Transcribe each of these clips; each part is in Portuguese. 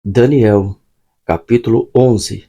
Daniel, capítulo 11.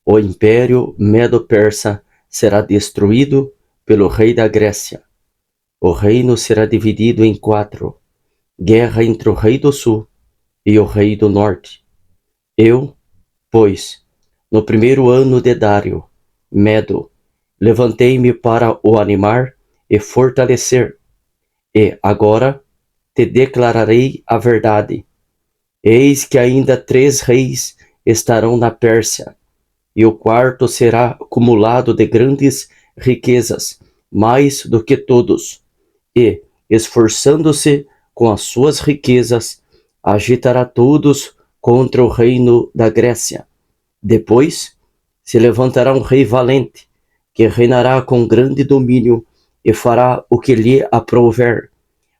O império Medo-Persa será destruído pelo rei da Grécia. O reino será dividido em 4. Guerra entre o rei do sul e o rei do norte. Eu, pois, no primeiro ano de Dário, Medo, levantei-me para o animar e fortalecer. E agora te declararei a verdade. Eis que ainda 3 reis estarão na Pérsia, e o quarto será acumulado de grandes riquezas, mais do que todos, e, esforçando-se com as suas riquezas, agitará todos contra o reino da Grécia. Depois se levantará um rei valente, que reinará com grande domínio e fará o que lhe aprouver.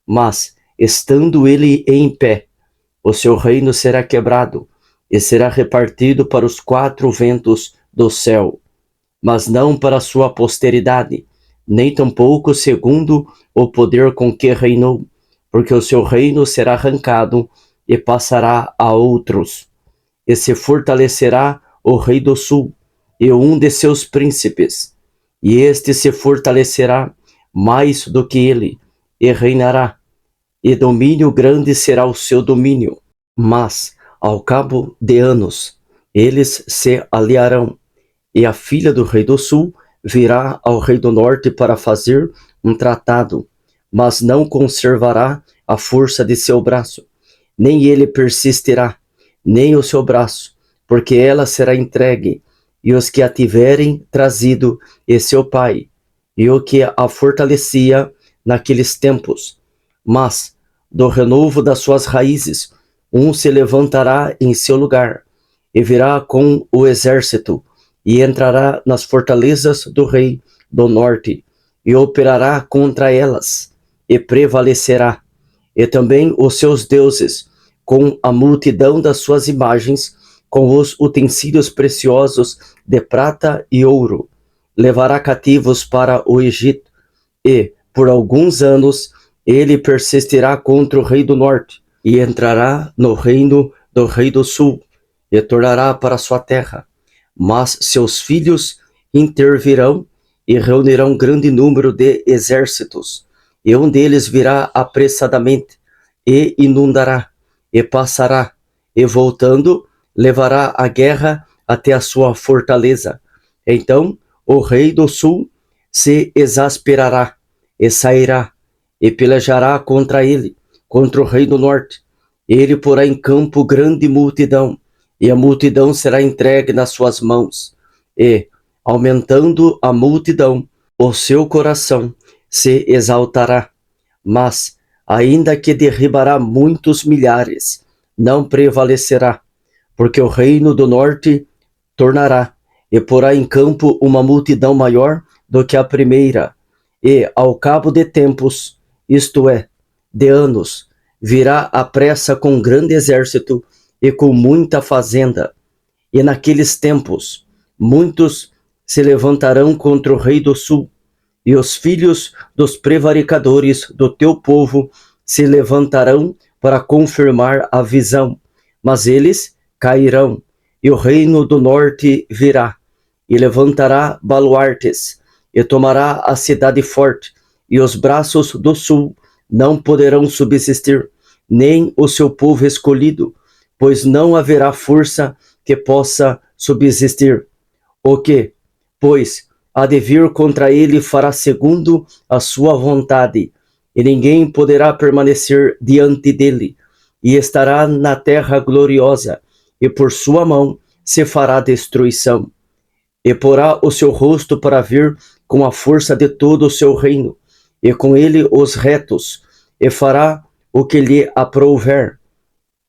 Mas, estando ele em pé, o seu reino será quebrado e será repartido para os 4 ventos do céu, mas não para sua posteridade, nem tampouco segundo o poder com que reinou, porque o seu reino será arrancado e passará a outros. E se fortalecerá o rei do sul e um de seus príncipes, e este se fortalecerá mais do que ele, e reinará, e domínio grande será o seu domínio. Mas, ao cabo de anos, eles se aliarão, e a filha do rei do sul virá ao rei do norte para fazer um tratado, mas não conservará a força de seu braço, nem ele persistirá, nem o seu braço, porque ela será entregue, e os que a tiverem trazido, e seu pai, e o que a fortalecia naqueles tempos. Mas, do renovo das suas raízes, um se levantará em seu lugar, e virá com o exército, e entrará nas fortalezas do rei do norte, e operará contra elas, e prevalecerá, e também os seus deuses, com a multidão das suas imagens, com os utensílios preciosos de prata e ouro, levará cativos para o Egito, e, por alguns anos, ele persistirá contra o rei do norte, e entrará no reino do rei do sul, e tornará para sua terra. Mas seus filhos intervirão e reunirão grande número de exércitos, e um deles virá apressadamente, e inundará, e passará, e voltando, levará a guerra até a sua fortaleza. Então o rei do sul se exasperará, e sairá, e pelejará contra ele, contra o rei do norte. Ele porá em campo grande multidão, e a multidão será entregue nas suas mãos. E, aumentando a multidão, o seu coração se exaltará. Mas, ainda que derribará muitos milhares, não prevalecerá, porque o reino do norte tornará, e porá em campo uma multidão maior do que a primeira. E, ao cabo de tempos, isto é, de anos, virá à pressa com grande exército e com muita fazenda. E naqueles tempos, muitos se levantarão contra o rei do sul, e os filhos dos prevaricadores do teu povo se levantarão para confirmar a visão, mas eles cairão, e o reino do norte virá, e levantará baluartes, e tomará a cidade forte, e os braços do sul não poderão subsistir, nem o seu povo escolhido, pois não haverá força que possa subsistir. O que, pois, há de vir contra ele fará segundo a sua vontade, e ninguém poderá permanecer diante dele, e estará na terra gloriosa, e por sua mão se fará destruição. E porá o seu rosto para vir com a força de todo o seu reino, e com ele os retos, e fará o que lhe aprouver.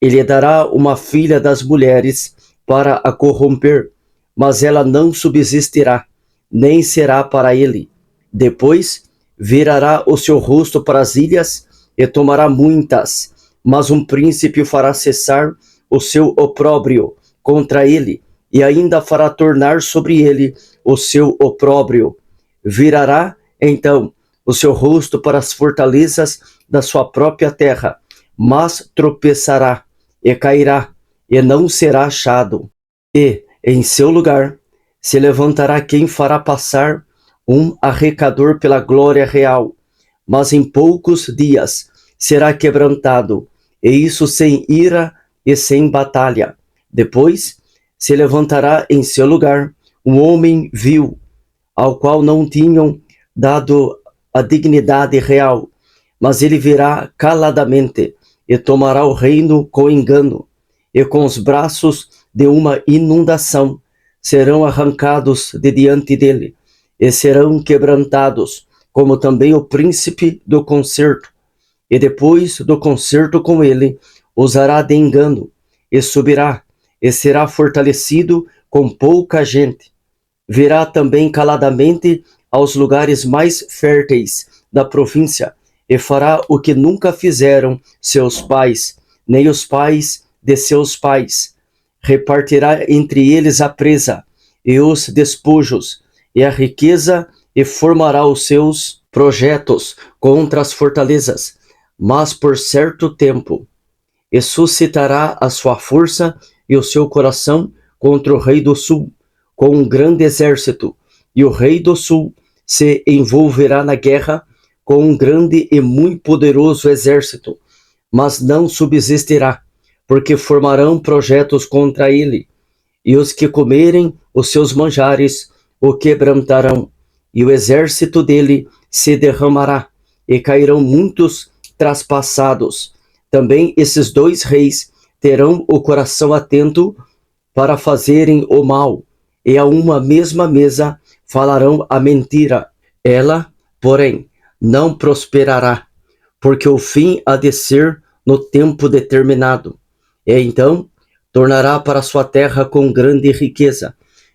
E lhe dará uma filha das mulheres para a corromper, mas ela não subsistirá, nem será para ele. Depois virará o seu rosto para as ilhas e tomará muitas, mas um príncipe fará cessar o seu opróbrio contra ele, e ainda fará tornar sobre ele o seu opróbrio. Virará, então, o seu rosto para as fortalezas da sua própria terra, mas tropeçará e cairá, e não será achado. E, em seu lugar, se levantará quem fará passar um arrecadador pela glória real, mas em poucos dias será quebrantado, e isso sem ira e sem batalha. Depois se levantará em seu lugar um homem vil, ao qual não tinham dado a dignidade real, mas ele virá caladamente e tomará o reino com engano, e com os braços de uma inundação serão arrancados de diante dele, e serão quebrantados, como também o príncipe do concerto. E depois do concerto com ele, usará de engano, e subirá, e será fortalecido com pouca gente. Virá também caladamente aos lugares mais férteis da província, e fará o que nunca fizeram seus pais, nem os pais de seus pais. Repartirá entre eles a presa e os despojos, e a riqueza, e formará os seus projetos contra as fortalezas, mas por certo tempo. E suscitará a sua força e o seu coração contra o rei do sul, com um grande exército, e o rei do sul se envolverá na guerra com um grande e muito poderoso exército, mas não subsistirá, porque formarão projetos contra ele, e os que comerem os seus manjares o quebrantarão, e o exército dele se derramará, e cairão muitos traspassados. Também esses dois reis terão o coração atento para fazerem o mal, e a uma mesma mesa falarão a mentira. Ela, porém, não prosperará, porque o fim há de ser no tempo determinado. E então tornará para sua terra com grande riqueza,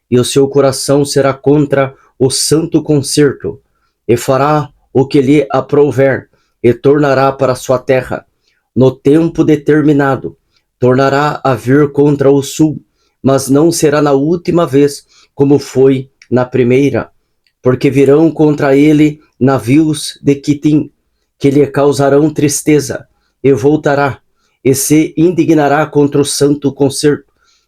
e o seu coração será contra o santo concerto, e fará o que lhe aprouver, e tornará para sua terra. No tempo determinado, tornará a vir contra o sul, mas não será na última vez como foi na primeira, porque virão contra ele navios de Quitim, que lhe causarão tristeza, e voltará, e se indignará contra o santo concerto,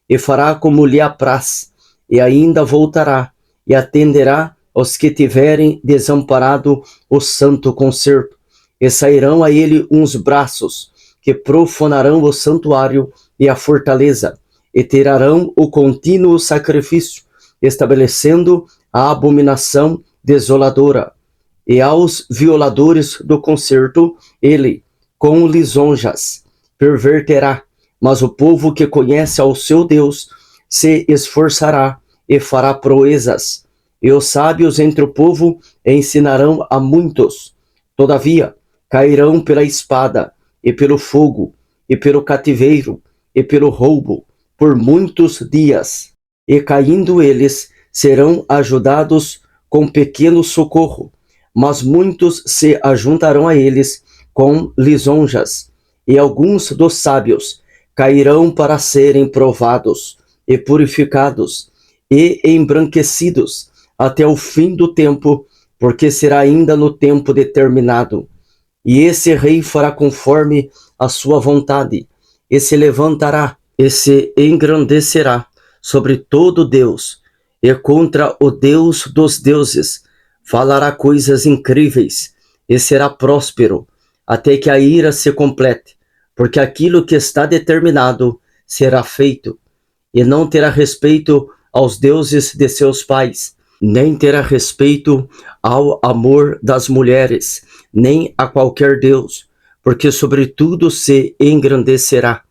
e fará como lhe apraz, e ainda voltará, e atenderá aos que tiverem desamparado o santo concerto, e sairão a ele uns braços, que profanarão o santuário e a fortaleza, e tirarão o contínuo sacrifício, estabelecendo a abominação desoladora. E aos violadores do concerto, ele, com lisonjas, perverterá, mas o povo que conhece ao seu Deus se esforçará e fará proezas, e os sábios entre o povo ensinarão a muitos. Todavia, cairão pela espada, e pelo fogo, e pelo cativeiro, e pelo roubo, por muitos dias. E caindo eles, serão ajudados com pequeno socorro, mas muitos se ajuntarão a eles com lisonjas, e alguns dos sábios cairão para serem provados, e purificados, e embranquecidos, até o fim do tempo, porque será ainda no tempo determinado. E esse rei fará conforme a sua vontade, e se levantará, e se engrandecerá sobre todo Deus, e contra o Deus dos deuses falará coisas incríveis, e será próspero, até que a ira se complete, porque aquilo que está determinado será feito, e não terá respeito aos deuses de seus pais, nem terá respeito ao amor das mulheres, nem a qualquer deus, porque sobre tudo se engrandecerá,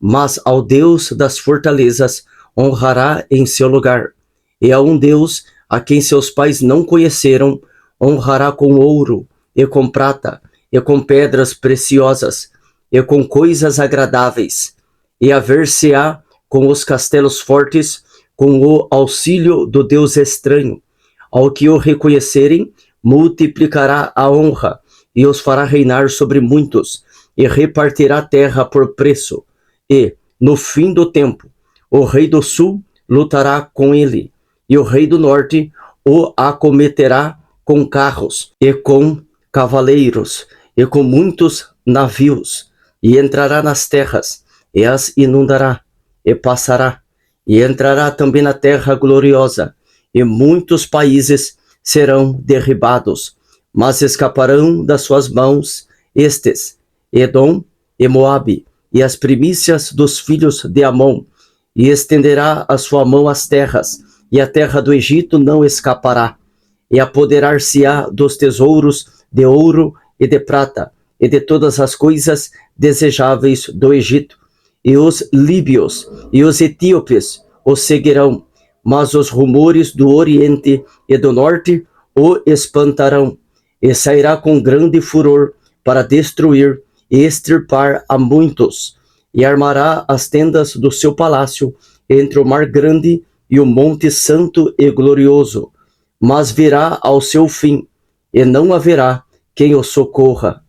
mas ao Deus das fortalezas honrará em seu lugar, e a um Deus a quem seus pais não conheceram, honrará com ouro, e com prata, e com pedras preciosas, e com coisas agradáveis, e haver-se-á com os castelos fortes, com o auxílio do Deus estranho. Ao que o reconhecerem, multiplicará a honra, e os fará reinar sobre muitos, e repartirá a terra por preço. E, no fim do tempo, o rei do sul lutará com ele, e o rei do norte o acometerá com carros, e com cavaleiros, e com muitos navios, e entrará nas terras, e as inundará, e passará, e entrará também na terra gloriosa, e muitos países serão derribados, mas escaparão das suas mãos estes, Edom e Moabe, e as primícias dos filhos de Amon, e estenderá a sua mão às terras, e a terra do Egito não escapará, e apoderar-se-á dos tesouros de ouro e de prata, e de todas as coisas desejáveis do Egito, e os líbios e os etíopes o seguirão, mas os rumores do Oriente e do Norte o espantarão, e sairá com grande furor para destruir e extirpar a muitos, e armará as tendas do seu palácio entre o mar grande e o monte santo e glorioso, mas virá ao seu fim, e não haverá quem o socorra.